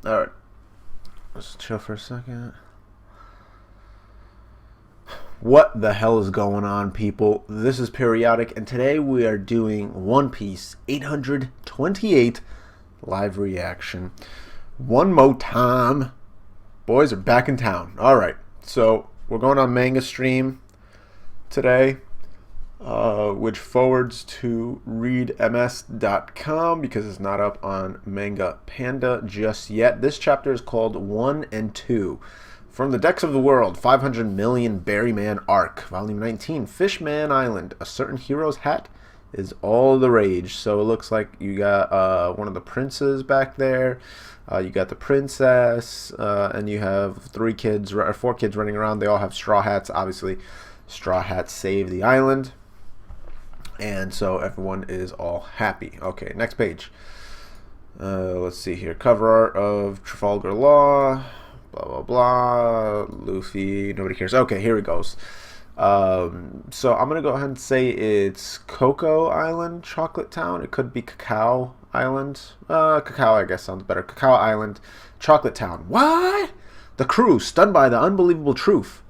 Alright. Let's chill for a second. What the hell is going on, people? This is Periodic, and today we are doing One Piece 828 live reaction. One more time. Boys are back in town. Alright, so we're going on Manga Stream today, which forwards to readms.com because it's not up on Manga Panda just yet. This chapter is called 1 and 2. From the Decks of the World, 500 Million Berryman Arc, Volume 19, Fishman Island. A certain hero's hat is all the rage. So it looks like you got one of the princes back there. You got the princess, and you have four kids running around. They all have straw hats. Obviously, straw hats save the island. And so everyone is all happy. Okay, next page. Let's see here. Cover art of Trafalgar Law. Blah, blah, blah. Luffy. Nobody cares. Okay, here it goes. So I'm going to go ahead and say it's Cocoa Island, Chocolate Town. It could be Cacao Island. Cacao, I guess, sounds better. Cacao Island, Chocolate Town. What? The crew, stunned by the unbelievable truth.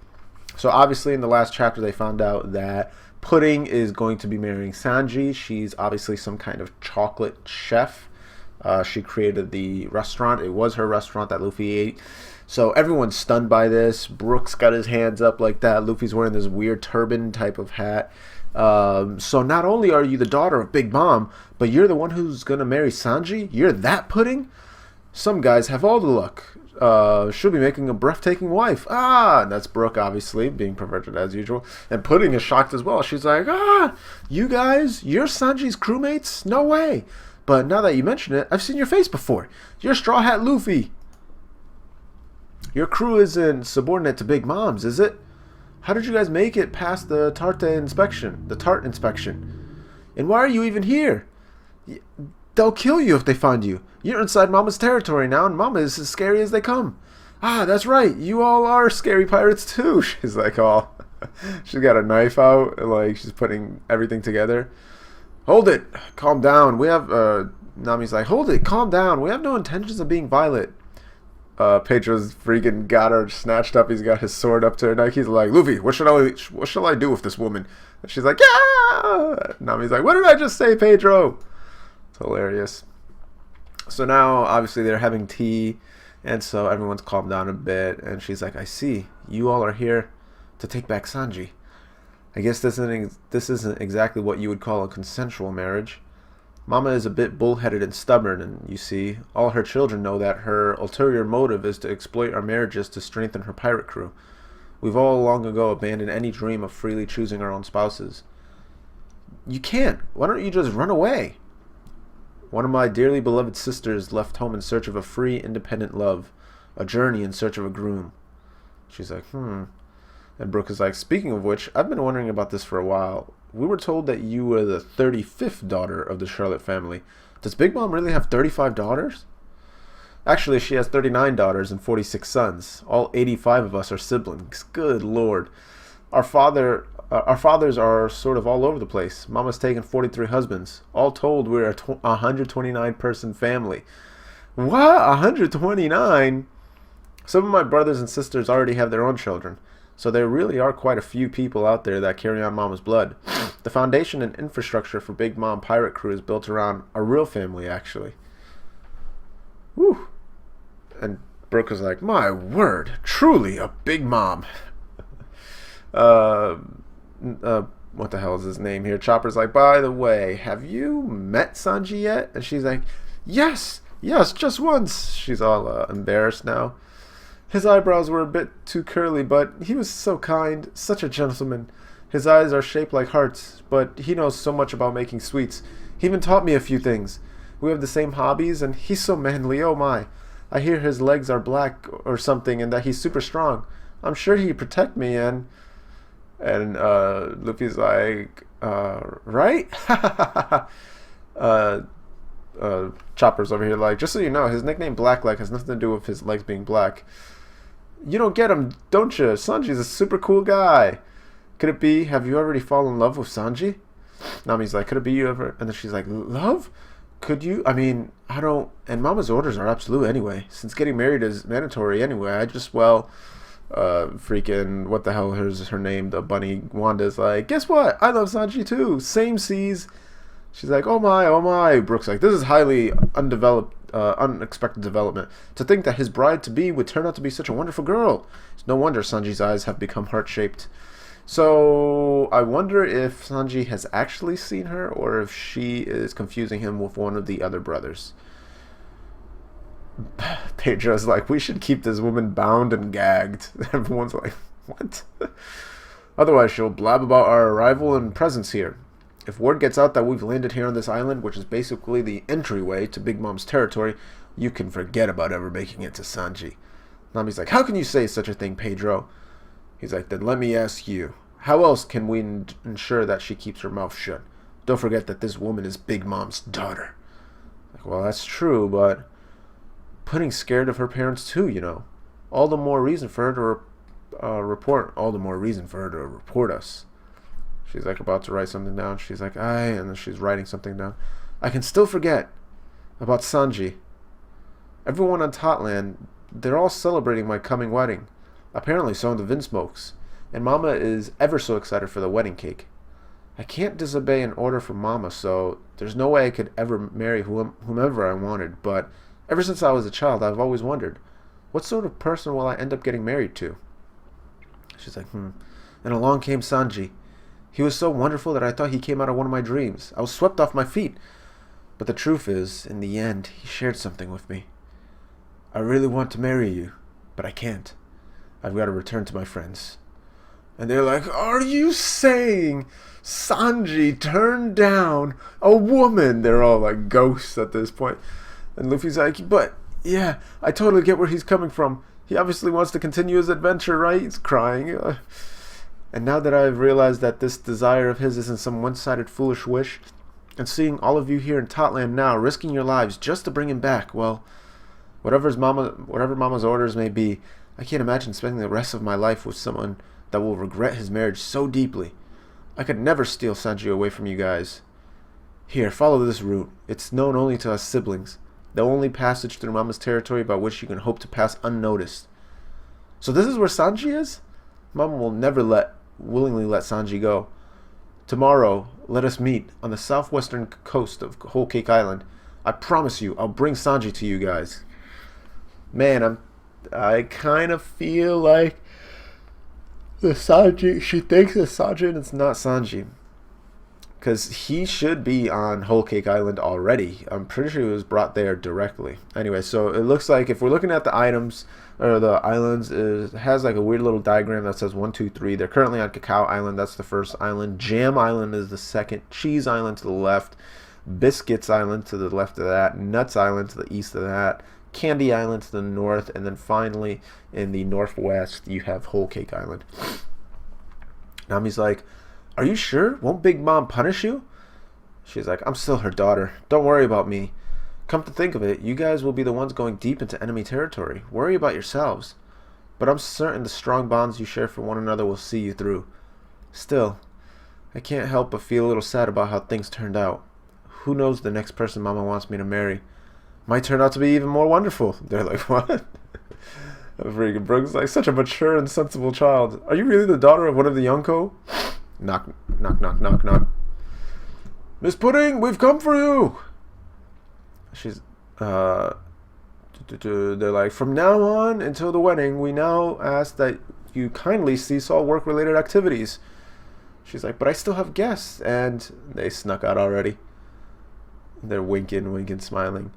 So obviously in the last chapter they found out that Pudding is going to be marrying Sanji. She's obviously some kind of chocolate chef. She created the restaurant. It was her restaurant that Luffy ate. So everyone's stunned by this. Brooks got his hands up like that. Luffy's wearing this weird turban type of hat. So not only are you the daughter of Big Mom, but you're the one who's going to marry Sanji? You're that Pudding? Some guys have all the luck. She'll be making a breathtaking wife. And that's Brooke, obviously, being perverted as usual. And Pudding is shocked as well. She's like, you guys, you're Sanji's crewmates? No way. But now that you mention it, I've seen your face before. You're Straw Hat Luffy. Your crew isn't subordinate to Big Mom's, is it? How did you guys make it past the tart inspection? And why are you even here? They'll kill you if they find you. You're inside Mama's territory now, and Mama is as scary as they come. That's right. You all are scary pirates too. She's like, she's got a knife out, like she's putting everything together. Hold it. Calm down. We have, Nami's like, hold it. Calm down. We have no intentions of being violent. Pedro's freaking got her snatched up. He's got his sword up to her neck. He's like, Luffy, what shall I do with this woman? And she's like, yeah. Nami's like, what did I just say, Pedro? It's hilarious. So now, obviously, they're having tea, and so everyone's calmed down a bit. And she's like, I see. You all are here to take back Sanji. I guess this isn't exactly what you would call a consensual marriage. Mama is a bit bullheaded and stubborn, and you see, all her children know that her ulterior motive is to exploit our marriages to strengthen her pirate crew. We've all long ago abandoned any dream of freely choosing our own spouses. You can't. Why don't you just run away? One of my dearly beloved sisters left home in search of a free, independent love, a journey in search of a groom. She's like, And Brooke is like, speaking of which, I've been wondering about this for a while. We were told that you were the 35th daughter of the Charlotte family. Does Big Mom really have 35 daughters? Actually, she has 39 daughters and 46 sons. All 85 of us are siblings. Good Lord. Our fathers are sort of all over the place. Mama's taken 43 husbands. All told, we're a 129-person family. What? 129? Some of my brothers and sisters already have their own children. So there really are quite a few people out there that carry on Mama's blood. The foundation and infrastructure for Big Mom Pirate Crew is built around a real family, actually. Whew. And Brooke was like, my word, truly a Big Mom. What the hell is his name here? Chopper's like, by the way, have you met Sanji yet? And she's like, yes, just once. She's all embarrassed now. His eyebrows were a bit too curly, but he was so kind, such a gentleman. His eyes are shaped like hearts, but he knows so much about making sweets. He even taught me a few things. We have the same hobbies, and he's so manly, oh my. I hear his legs are black or something, and that he's super strong. I'm sure he'd protect me, and Luffy's like, right? Chopper's over here like, just so you know, his nickname Blackleg has nothing to do with his legs being black. You don't get him, don't you? Sanji's a super cool guy. Could it be, have you already fallen in love with Sanji? Nami's like, could it be you ever? And then she's like, love? Could you? I mean, I don't. And Mama's orders are absolute anyway. Since getting married is mandatory anyway, I just, well, freaking, what the hell is her name? The bunny Wanda's like, guess what? I love Sanji too. Same seas. She's like, oh my, oh my. Brooke's like, this is highly unexpected development. To think that his bride-to-be would turn out to be such a wonderful girl. It's no wonder Sanji's eyes have become heart-shaped. So, I wonder if Sanji has actually seen her, or if she is confusing him with one of the other brothers. Pedro's like, we should keep this woman bound and gagged. Everyone's like, what? Otherwise, she'll blab about our arrival and presence here. If word gets out that we've landed here on this island, which is basically the entryway to Big Mom's territory, you can forget about ever making it to Sanji. Nami's like, how can you say such a thing, Pedro? He's like, then let me ask you, how else can we ensure that she keeps her mouth shut? Don't forget that this woman is Big Mom's daughter. Like, well, that's true, but putting scared of her parents too, you know. All the more reason for her to report. All the more reason for her to report us. She's like about to write something down. She's like, and then she's writing something down. I can still forget about Sanji. Everyone on Totland, they're all celebrating my coming wedding. Apparently so do the Vinsmokes. And Mama is ever so excited for the wedding cake. I can't disobey an order from Mama, so there's no way I could ever marry whomever I wanted. But ever since I was a child, I've always wondered, what sort of person will I end up getting married to? She's like, And along came Sanji. He was so wonderful that I thought he came out of one of my dreams. I was swept off my feet. But the truth is, in the end, he shared something with me. I really want to marry you, but I can't. I've got to return to my friends. And they're like, are you saying Sanji turned down a woman? They're all like ghosts at this point. And Luffy's like, but yeah, I totally get where he's coming from. He obviously wants to continue his adventure, right? He's crying. And now that I've realized that this desire of his isn't some one-sided foolish wish, and seeing all of you here in Totland now risking your lives just to bring him back, well, whatever Mama's orders may be, I can't imagine spending the rest of my life with someone that will regret his marriage so deeply. I could never steal Sanji away from you guys. Here, follow this route. It's known only to us siblings, the only passage through Mama's territory by which you can hope to pass unnoticed. So this is where Sanji is? Mama will never willingly let Sanji go. Tomorrow, let us meet on the southwestern coast of Whole Cake Island. I promise you, I'll bring Sanji to you guys. Man, I kind of feel like she thinks it's Sanji and it's not Sanji. Because he should be on Whole Cake Island already. I'm pretty sure he was brought there directly. Anyway, so it looks like if we're looking at the items, or the islands, it has like a weird little diagram that says 1, 2, 3. They're currently on Cacao Island. That's the first island. Jam Island is the second. Cheese Island to the left. Biscuits Island to the left of that. Nuts Island to the east of that. Candy Island to the north. And then finally, in the northwest, you have Whole Cake Island. Nami's like, are you sure? Won't Big Mom punish you? She's like, I'm still her daughter. Don't worry about me. Come to think of it, you guys will be the ones going deep into enemy territory. Worry about yourselves. But I'm certain the strong bonds you share for one another will see you through. Still, I can't help but feel a little sad about how things turned out. Who knows the next person Mama wants me to marry? Might turn out to be even more wonderful. They're like, what? Freaking Brooks like, such a mature and sensible child. Are you really the daughter of one of the Yonko? Knock, knock, knock, knock, knock. Miss Pudding, we've come for you. She's, they're like, from now on until the wedding, we now ask that you kindly cease all work-related activities. She's like, but I still have guests, and they snuck out already. They're winking, smiling.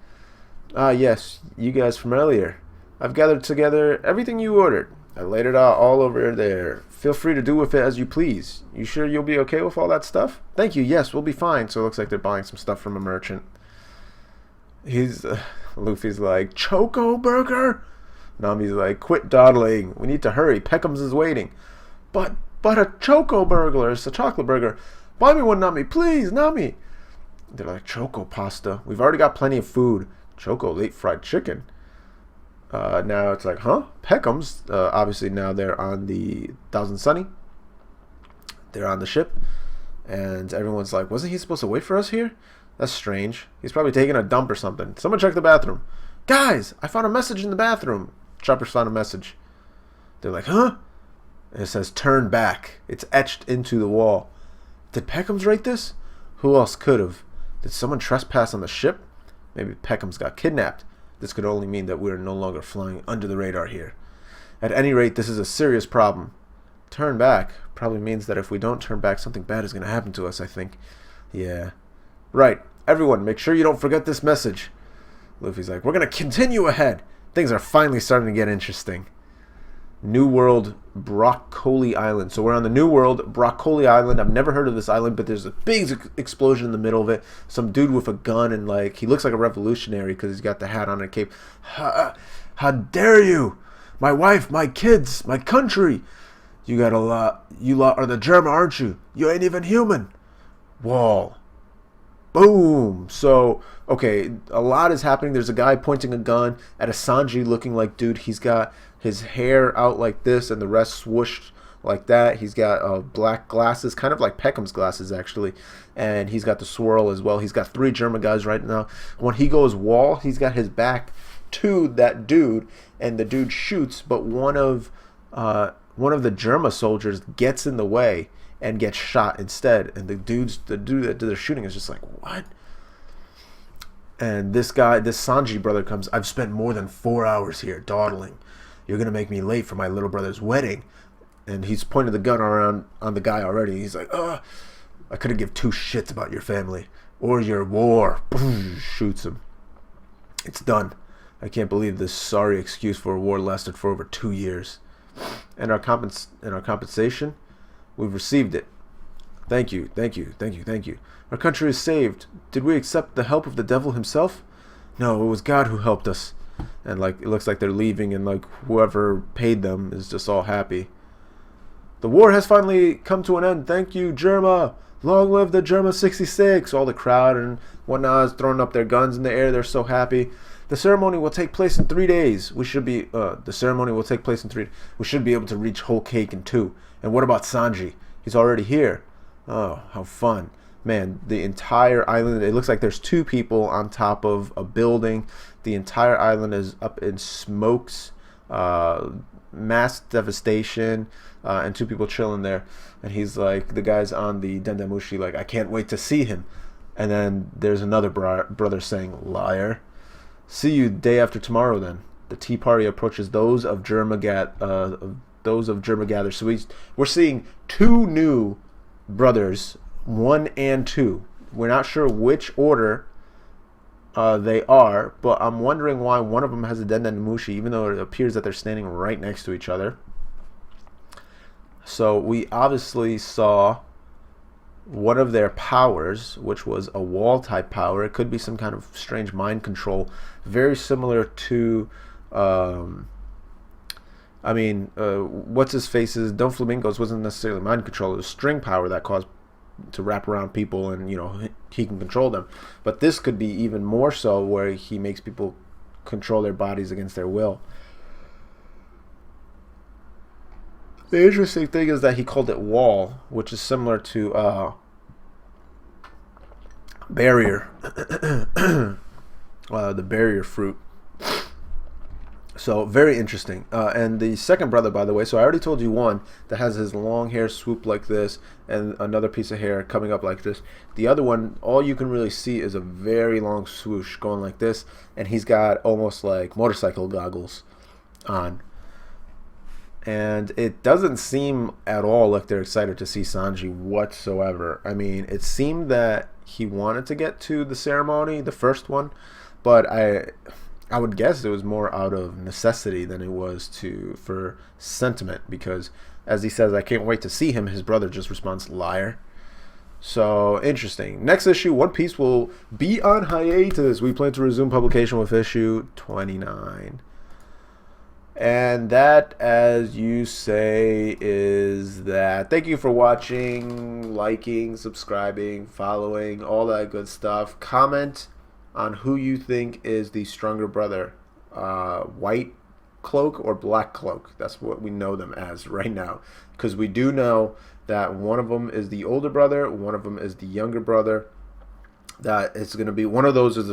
Ah, yes, you guys from earlier. I've gathered together everything you ordered. I laid it out all over there. Feel free to do with it as you please. You sure you'll be okay with all that stuff? Thank you, yes, we'll be fine. So it looks like they're buying some stuff from a merchant. Luffy's like, Choco Burger? Nami's like, quit dawdling. We need to hurry. Peckham's is waiting. But a Choco Burglar. It's a chocolate burger. Buy me one, Nami. Please, Nami. They're like, Choco Pasta. We've already got plenty of food. Choco late fried chicken. Now it's like, huh? Peckham's. Obviously now they're on the Thousand Sunny. They're on the ship. And everyone's like, wasn't he supposed to wait for us here? That's strange. He's probably taking a dump or something. Someone check the bathroom. Guys, I found a message in the bathroom. Choppers found a message. They're like, huh? And it says, turn back. It's etched into the wall. Did Peckham's write this? Who else could have? Did someone trespass on the ship? Maybe Peckham's got kidnapped. This could only mean that we're no longer flying under the radar here. At any rate, this is a serious problem. Turn back probably means that if we don't turn back, something bad is going to happen to us, I think. Yeah. Right. Everyone, make sure you don't forget this message. Luffy's like, we're going to continue ahead. Things are finally starting to get interesting. New World, Broccoli Island. So we're on the New World, Broccoli Island. I've never heard of this island, but there's a big explosion in the middle of it. Some dude with a gun and like he looks like a revolutionary because he's got the hat on and a cape. How dare you? My wife, my kids, my country. You got a lot. You lot are the German, aren't you? You ain't even human. Wall. Boom. So, okay, a lot is happening. There's a guy pointing a gun at a Sanji looking like, dude, he's got his hair out like this and the rest swooshed like that. He's got black glasses, kind of like Peckham's glasses, actually. And he's got the swirl as well. He's got 3 German guys right now. When he goes wall, he's got his back to that dude, and the dude shoots, but one of the German soldiers gets in the way and gets shot instead. And the dude that they're shooting is just like, what? And this Sanji brother comes, I've spent more than 4 hours here dawdling. You're going to make me late for my little brother's wedding. And he's pointing the gun around on the guy already. He's like, I couldn't give 2 shits about your family or your war. Boom, shoots him. It's done. I can't believe this sorry excuse for a war lasted for over 2 years. And our compensation, we've received it. Thank you, thank you, thank you, thank you. Our country is saved. Did we accept the help of the devil himself? No, it was God who helped us. And like it looks like they're leaving, and like whoever paid them is just all happy. The war has finally come to an end. Thank you, Germa. Long live the Germa 66. All the crowd and whatnot is throwing up their guns in the air. They're so happy. The ceremony will take place in 3 days. We should be the ceremony will take place in 3. We should be able to reach Whole Cake in 2. And what about Sanji? He's already here. Oh, how fun. Man, the entire island, it looks like there's 2 people on top of a building. The entire island is up in smokes, mass devastation, and 2 people chilling there. And he's like, the guy's on the Dendamushi, like, I can't wait to see him. And then there's another brother saying, liar. See you day after tomorrow then. The tea party approaches those of Germa gather. So we're seeing 2 new brothers, 1 and 2. We're not sure which order they are, but I'm wondering why one of them has a Dendamushi, even though it appears that they're standing right next to each other. So we obviously saw one of their powers, which was a wall type power. It could be some kind of strange mind control, very similar to what's his face's Don Flamingo's wasn't necessarily mind control. It was string power that caused to wrap around people, and he can control them. But this could be even more so, where he makes people control their bodies against their will. The interesting thing is that he called it wall, which is similar to barrier, the barrier fruit. So very interesting. And the second brother, by the way, so I already told you one that has his long hair swoop like this and another piece of hair coming up like this. The other one, all you can really see is a very long swoosh going like this, and he's got almost like motorcycle goggles on. And it doesn't seem at all like they're excited to see Sanji whatsoever. I mean, it seemed that he wanted to get to the ceremony, the first one, but I would guess it was more out of necessity than it was for sentiment, because as he says, I can't wait to see him, his brother just responds, liar. So, interesting. Next issue, One Piece will be on hiatus. We plan to resume publication with issue 29. And that, as you say, is that. Thank you for watching, liking, subscribing, following, all that good stuff. Comment on who you think is the stronger brother, White Cloak or Black Cloak. That's what we know them as right now, because we do know that one of them is the older brother, one of them is the younger brother, that it's going to be one of those is